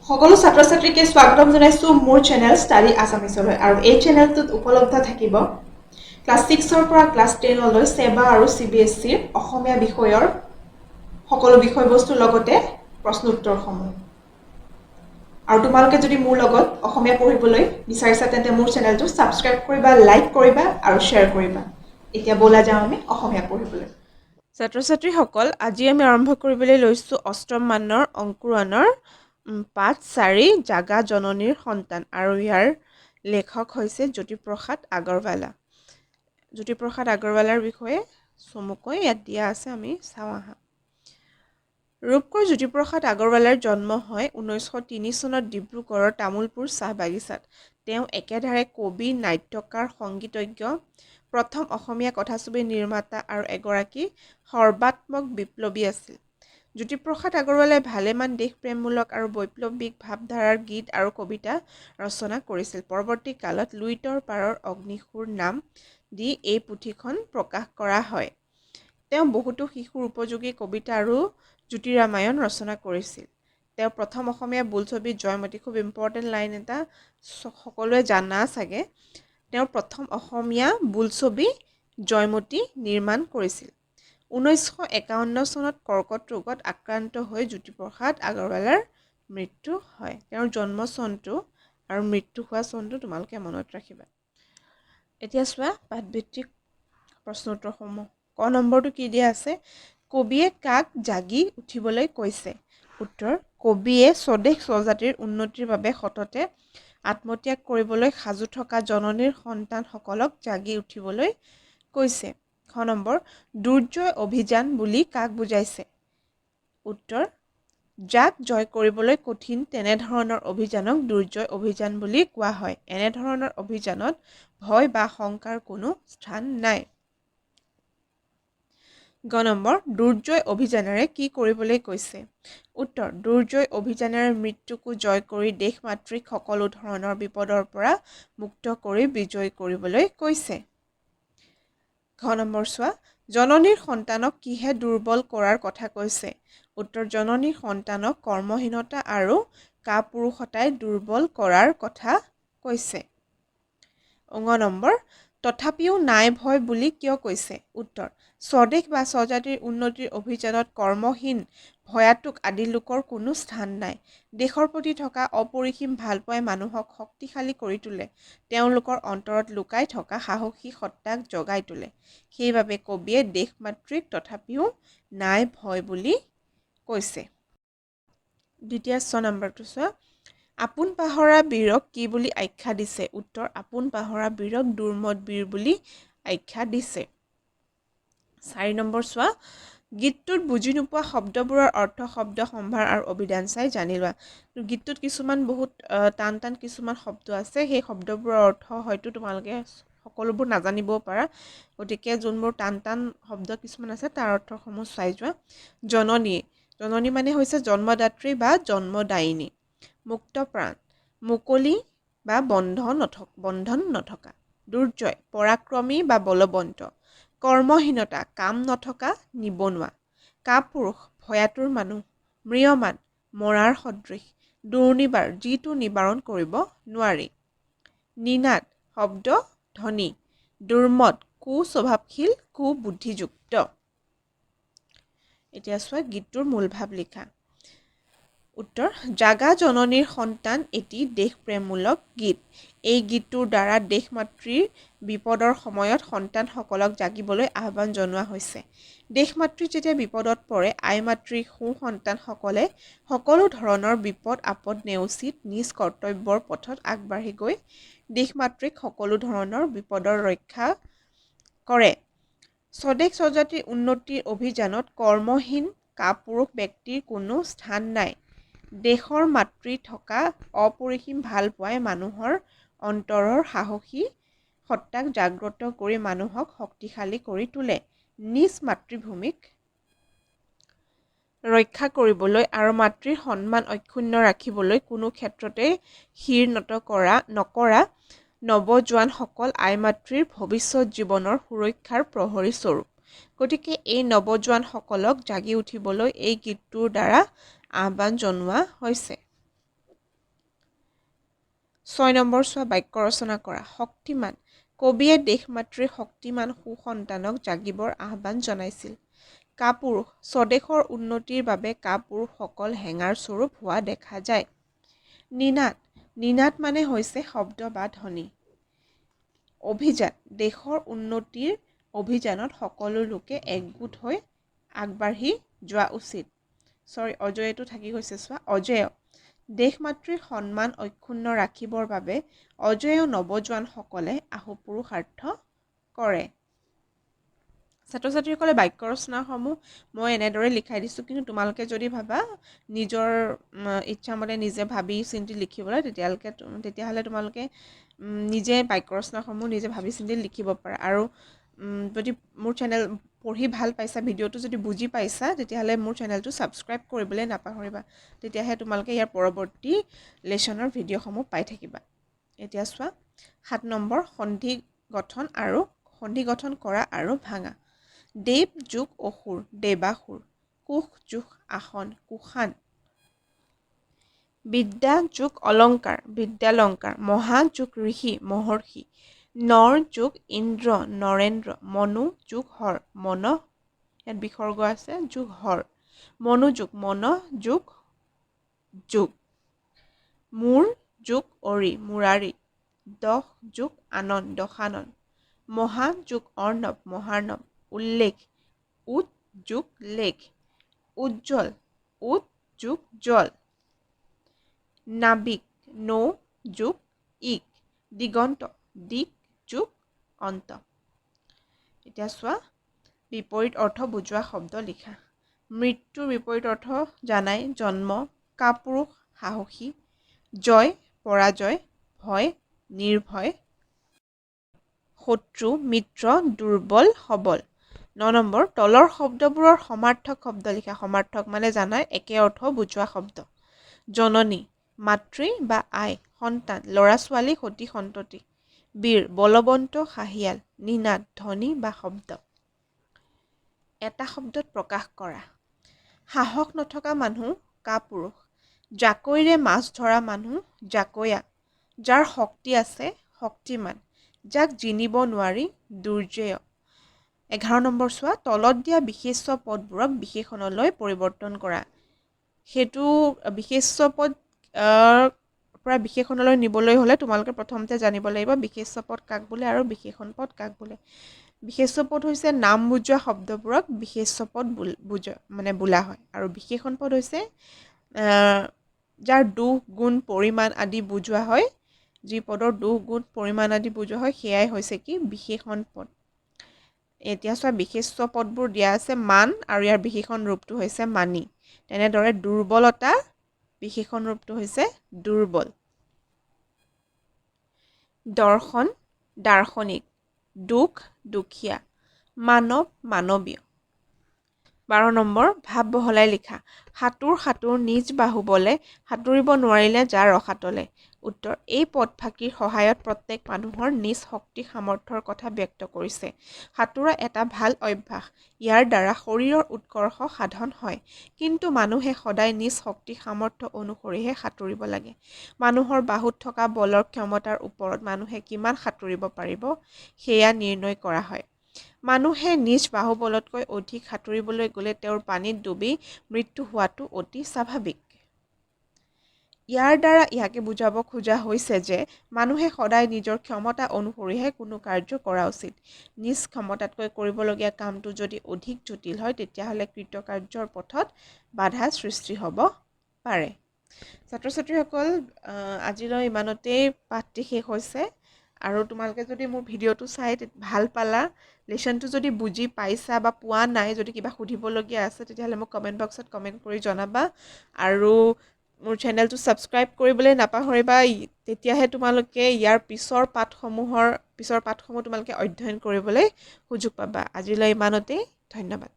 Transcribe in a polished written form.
সকলো ছাত্ৰ ছাত্ৰীকে স্বাগতম জনাইছো মোৰ চেনেল ষ্টাডি আছামিছলৈ আৰু এই চেনেলটোত উপলব্ধ থাকিব ক্লাছ 6 ৰ পৰা ক্লাছ 10 লৈ সেবা আৰু CBSE অসমীয়া বিষয়ৰ সকলো বিষয়বস্তুৰ লগতে প্ৰশ্ন উত্তৰসমূহ আৰু তোমালোকে যদি মোৰ লগত অসমীয়া পঢ়িবলৈ বিচাৰিছা তেন্তে মোৰ চেনেলটো সাবস্ক্ৰাইব কৰিবা, লাইক কৰিবা আৰু শ্বেয়াৰ কৰিবা। এতিয়া বলা যাওঁ আমি অসমীয়া পঢ়িবলৈ। ছাত্ৰ-ছাত্ৰীসকল, আজি আমি আৰম্ভ কৰিবলৈ লৈছো অষ্টম মানৰ অংকুৰণৰ পাঠ 4 জাগা জননীৰ সন্তান আৰু ইয়াৰ লেখক হৈছে জ্যোতিপ্ৰসাদ আগৰৱালা। জ্যোতিপ্ৰসাদ আগৰৱালাৰ বিষয়ে চমুকৈ ইয়াত দিয়া আছে, আমি চাওঁ আহা। ৰূপকোঁৱৰ জ্যোতিপ্ৰসাদ আগৰৱালাৰ জন্ম হয় 1903 চনত ডিব্ৰুগড়ৰ তামুলপুৰ চাহ বাগিচাত। তেওঁ একেধাৰে কবি, নাট্যকাৰ, সংগীতজ্ঞ, প্ৰথম অসমীয়া কথাছবি নিৰ্মাতা আৰু এগৰাকী সৰ্বাত্মক বিপ্লৱী আছিল। জ্যোতিপ্ৰসাদ আগৰৱালাই ভালেমান দেশপ্ৰেমমূলক আৰু বৈপ্লৱিক ভাৱধাৰাৰ গীত আৰু কবিতা ৰচনা কৰিছিল। পৰৱৰ্তী কালত লুইতৰ পাৰৰ অগ্নিসুৰ নাম দি এই পুথিখন প্ৰকাশ কৰা হয়। তেওঁ বহুতো শিশুৰ উপযোগী কবিতা আৰু জ্যোতিৰামায়ণ ৰচনা কৰিছিল। তেওঁ প্ৰথম অসমীয়া বোলছবি জয়মতী, খুব ইম্পৰ্টেণ্ট লাইন এটা, সকলোৱে জানা চাগে, তেওঁ প্ৰথম অসমীয়া বোলছবি জয়মতী নিৰ্মাণ কৰিছিল। 1951 চনত কৰ্কট ৰোগত আক্ৰান্ত হৈ জ্যোতিপ্ৰসাদ আগৰৱালাৰ মৃত্যু হয়। তেওঁৰ জন্ম চনটো আৰু মৃত্যু হোৱা চনটো তোমালোকে মনত ৰাখিবা। এতিয়া চোৱা পাঠভিত্তিক প্ৰশ্ন উত্তৰসমূহ। ক নম্বৰটো কি দিয়া আছে? কবিয়ে কাক জাগি উঠিবলৈ কৈছে? উত্তৰ: কবিয়ে স্বদেশ স্বজাতিৰ উন্নতিৰ বাবে সততে আত্মত্যাগ কৰিবলৈ সাজু থকা জননীৰ সন্তানসকলক জাগি উঠিবলৈ কৈছে। খ নম্বৰ: দুৰ্জয় অভিযান বুলি কাক বুজাইছে? উত্তৰ: যাক জয় কৰিবলৈ কঠিন তেনেধৰণৰ অভিযানক দুৰ্জয় অভিযান বুলি কোৱা হয়। এনেধৰণৰ অভিযানত ভয় বা শংকাৰ কোনো স্থান নাই। গ নম্বৰ: দুৰ্জয় অভিযানেৰে কি কৰিবলৈ কৈছে? উত্তৰ: দুৰ্জয় অভিযানেৰে মৃত্যুকো জয় কৰি দেশ মাতৃক সকলো ধৰণৰ বিপদৰ পৰা মুক্ত কৰি বিজয়ী কৰিবলৈ কৈছে। ঘ নম্বৰ চোৱা, জননীৰ সন্তানক কিহে দুৰ্বল কৰাৰ কথা কৈছে? উত্তৰ: জননীৰ সন্তানক কৰ্মহীনতা আৰু কাপুৰুষতাই দুৰ্বল কৰাৰ কথা কৈছে। ঙ নম্বৰ: তথাপিও নাই ভয় বুলি কিয় কৈছে? উত্তৰ: স্বদেশ বা স্বজাতিৰ উন্নতিৰ অভিযানত কৰ্মহীন, ভয়াতুক আদি লোকৰ কোনো স্থান নাই। দেশৰ প্ৰতি থকা অপৰিসীম ভালপোৱাই মানুহক শক্তিশালী কৰি তোলে, তেওঁলোকৰ অন্তৰত লুকাই থকা সাহসী সত্তাক জগাই তোলে। সেইবাবে কবিয়ে দেশ মাতৃক তথাপিও নাই ভয় বুলি কৈছে। দ্বিতীয় ছ নম্বৰটো চোৱা, আপোন পাহৰা বীৰক কি বুলি আখ্যা দিছে? উত্তৰ: আপোন পাহৰা বীৰক দুৰ্মদ বীৰ বুলি আখ্যা দিছে। 4 নম্বৰ চোৱা, গীতটোত বুজি নোপোৱা শব্দবোৰৰ অৰ্থ, শব্দ সম্ভাৰ আৰু অভিধান চাই জানি লোৱা। গীতটোত কিছুমান বহুত টান টান কিছুমান শব্দ আছে, সেই শব্দবোৰৰ অৰ্থ হয়তো তোমালোকে সকলোবোৰ নাজানিবও পাৰা, গতিকে যোনবোৰ টান টান শব্দ কিছুমান আছে তাৰ অৰ্থসমূহ চাই যোৱা। জননী, জননী মানে হৈছে জন্মদাত্ৰী বা জন্মদায়িনী। মুক্তপ্ৰাণ, মুকলি বা বন্ধন নথকা। দুৰ্জয়, পৰাক্ৰমী বা বলৱন্ত। কৰ্মহীনতা, কাম নথকা, নিবনুৱা। কাপুৰুষ, ভয়াতুৰ মানুহ। ম্ৰিয়মান, মৰাৰ সদৃশ। দুৰ্নিবাৰ, যিটো নিবাৰণ কৰিব নোৱাৰি। নিনাদ, শব্দ ধ্বনি। দুৰ্মদ, কুস্বভাৱশীল, কুবুদ্ধিযুক্ত। এতিয়া চোৱা গীতটোৰ মূল ভাৱ লিখা। উত্তৰ: জাগা জননীৰ সন্তান এটি দেশপ্ৰেমমূলক গীত। এই গীতটোৰ দ্বাৰা দেশ মাতৃৰ বিপদৰ সময়ত সন্তানসকলক জাগিবলৈ আহ্বান জনোৱা হৈছে। দেশ মাতৃ যেতিয়া বিপদত পৰে, আই মাতৃৰ সুসন্তানসকলে সকলো ধৰণৰ বিপদ আপদ নেওচি নিজ কৰ্তব্যৰ পথত আগবাঢ়ি গৈ দেশ মাতৃক সকলো ধৰণৰ বিপদৰ ৰক্ষা কৰে। স্বদেশ স্বজাতিৰ উন্নতিৰ অভিযানত কৰ্মহীন, কাপুৰুষ ব্যক্তিৰ কোনো স্থান নাই। দেশৰ মাতৃ থকা অপৰিসীম ভালপোৱাই মানুহৰ অন্তৰৰ সাহসী সত্তাক জাগ্ৰত কৰি মানুহক শক্তিশালী কৰি তোলে। নিজ মাতৃভূমিক ৰক্ষা কৰিবলৈ আৰু মাতৃৰ সন্মান অক্ষুণ্ণ ৰাখিবলৈ কোনো ক্ষেত্ৰতে শিৰ নকৰা নৱজোৱানসকল আই মাতৃৰ ভৱিষ্যত জীৱনৰ সুৰক্ষাৰ প্ৰহৰী স্বৰূপ। গতিকে এই নৱজোৱানসকলক জাগি উঠিবলৈ এই গীতটোৰ দ্বাৰা আহ্বান জনোৱা হৈছে। 6 নম্বৰ চোৱা বাক্য ৰচনা কৰা শক্তিমান কবিয়ে দেশ মাতৃৰ শক্তিমান সুসন্তানক জাগিবৰ আহ্বান জনাইছিল কাপুৰুষ স্বদেশৰ উন্নতিৰ বাবে কাপুৰুষসকল হেঙাৰ স্বৰূপ হোৱা দেখা যায় নিনাদ মানে হৈছে শব্দ বা ধ্বনি অভিযান দেশৰ উন্নতিৰ অভিযানত সকলো লোকে একগোট হৈ আগবাঢ়ি যোৱা উচিত অজয়টো থাকি গৈছে চোৱা অজেয় দেশ মাতৃৰ সন্মান অক্ষুণ্ণ ৰাখিবৰ বাবে অজেয় নৱজোৱানসকলে আহুপুৰুষাৰ্থ কৰে ছাত্ৰ ছাত্ৰীসকলে বাক্য ৰচনাসমূহ মই এনেদৰে লিখাই দিছোঁ কিন্তু তোমালোকে যদি ভাবা নিজৰ ইচ্ছামতে নিজে ভাবি চিন্তি লিখিবলৈ তেতিয়াহ'লে তোমালোকে নিজে বাক্য ৰচনাসমূহ নিজে ভাবি চিন্তি লিখিব পাৰা আৰু যদি মোৰ চেনেল পঢ়ি ভাল পাইছা ভিডিঅ'টো যদি বুজি পাইছা তেতিয়াহ'লে মোৰ চেনেলটো ছাবস্ক্ৰাইব কৰিবলৈ নাপাহৰিবা তেতিয়াহে তোমালোকে ইয়াৰ পৰৱৰ্তী লেচনৰ ভিডিঅ'সমূহ পাই থাকিবা এতিয়া চোৱা 7 নম্বৰ সন্ধি গঠন কৰা আৰু ভাঙা দেৱ যোগ অসুৰ দেৱাসুৰ কুশ যোগ আসন কুষাণ বিদ্যা যোগ অলংকাৰ বিদ্যালংকাৰ মহা যোগ ঋষি মহৰ্ষি নৰ যোগ ইন্দ্ৰ নৰেন্দ্ৰ মনু যোগ হৰ মন ইয়াত বিসৰ্গ আছে যোগ হৰ মনোযোগ মন যোগ যোগ মূৰ যোগ অৰি মুৰাৰী দহ যোগ আনন্দ দশানন মহা যোগ অৰ্ণৱ মহাৰ্ণৱ উল্লেখ উৎ যোগ লেখ উজ্জ্বল উৎ যোগ জল নাবিক নৌ যোগ ইক দিগন্ত দিক যোগ অন্ত এতিয়া চোৱা বিপৰীত অৰ্থ বুজোৱা শব্দ লিখা মৃত্যুৰ বিপৰীত অৰ্থ জানাই জন্ম কাপুৰুষ সাহসী জয় পৰাজয় ভয় নিৰ্ভয় শত্ৰু মিত্ৰ দুৰ্বল সবল 9 নম্বৰ তলৰ শব্দবোৰৰ সমাৰ্থক শব্দ লিখা সমাৰ্থক মানে জানাই একে অৰ্থ বুজোৱা শব্দ জননী মাতৃ বা আই সন্তান ল'ৰা ছোৱালী সতি সন্ততি বীৰ বলৱন্ত হাঁহিয়াল নিনাদ ধ্বনি বা শব্দ এটা শব্দত প্ৰকাশ কৰা সাহস নথকা মানুহ কাপুৰুষ জাকৈৰে মাছ ধৰা মানুহ জাকৈয়া যাৰ শক্তি আছে শক্তিমান যাক জিনিব নোৱাৰি দুৰ্জেয় 11 নম্বৰ চোৱা তলত দিয়া বিশেষ্য পদবোৰক বিশেষণলৈ পৰিৱৰ্তন কৰা সেইটো বিশেষ্য পদ পৰা বিশেষণলৈ নিবলৈ হ'লে তোমালোকে প্ৰথমতে জানিব লাগিব বিশেষ্য পদ কাক বোলে আৰু বিশেষণ পদ কাক বোলে বিশেষ্য পদ হৈছে নাম বুজোৱা শব্দবোৰক বিশেষ্য পদ বোলা হয় আৰু বিশেষণ পদ হৈছে যাৰ দুখ গুণ পৰিমাণ আদি বুজোৱা হয় যি পদৰ দুখ গুণ পৰিমাণ আদি বুজোৱা হয় সেয়াই হৈছে কি বিশেষণ পদ এতিয়া চোৱা বিশেষ্য পদবোৰ দিয়া আছে মান আৰু ইয়াৰ বিশেষণ ৰূপটো হৈছে মানি তেনেদৰে দুৰ্বলতা বিশেষণ ৰূপটো হৈছে দুৰ্বল দৰ্শন দাৰ্শনিক দুখ দুখীয়া মানৱ মানৱীয় 12 নম্বৰ ভাৱ বহলাই লিখা সাঁতোৰ নিজ বাহুবলে সাঁতুৰিব নোৱাৰিলে যাৰ ৰসাতলে উত্তৰ এই পদফাঁকিৰ সহায়ত প্ৰত্যেক মানুহৰ নিজ শক্তি সামৰ্থ্যৰ কথা ব্যক্ত কৰিছে সাঁতোৰা এটা ভাল অভ্যাস ইয়াৰ দ্বাৰা শৰীৰৰ উৎকৰ্ষ সাধন হয় কিন্তু মানুহে সদায় নিজ শক্তি সামৰ্থ্য অনুসৰিহে সাঁতুৰিব লাগে মানুহৰ বাহুত থকা বলৰ ক্ষমতাৰ ওপৰত মানুহে কিমান সাঁতুৰিব পাৰিব সেয়া নিৰ্ণয় কৰা হয় মানুহে নিজ বাহুবলতকৈ অধিক সাঁতুৰিবলৈ গ'লে তেওঁৰ পানীত ডুবি মৃত্যু হোৱাটো অতি স্বাভাৱিক ইয়াৰ দ্বাৰা ইয়াকে বুজাব খোজা হৈছে যে মানুহে সদায় নিজৰ ক্ষমতা অনুসৰিহে কোনো কাৰ্য কৰা উচিত নিজ ক্ষমতাতকৈ কৰিবলগীয়া কামটো যদি অধিক জটিল হয় তেতিয়াহ'লে কৃতকাৰ্যৰ পথত বাধা সৃষ্টি হ'ব পাৰে ছাত্ৰ ছাত্ৰীসকল আজিলৈ ইমানতেই পাঠটি শেষ হৈছে আৰু তোমালোকে যদি মোৰ ভিডিঅ'টো চাই ভাল পালা লেচনটো যদি বুজি পাইছা বা পোৱা নাই যদি কিবা সুধিবলগীয়া আছে তেতিয়াহ'লে মোক কমেণ্ট বক্সত কমেণ্ট কৰি জনাবা আৰু মোৰ চেনেলটো ছাবস্ক্ৰাইব কৰিবলৈ নাপাহৰিবা তেতিয়াহে তোমালোকে ইয়াৰ পিছৰ পাঠসমূহ তোমালোকে অধ্যয়ন কৰিবলৈ সুযোগ পাবা আজিলৈ ইমানতেই ধন্যবাদ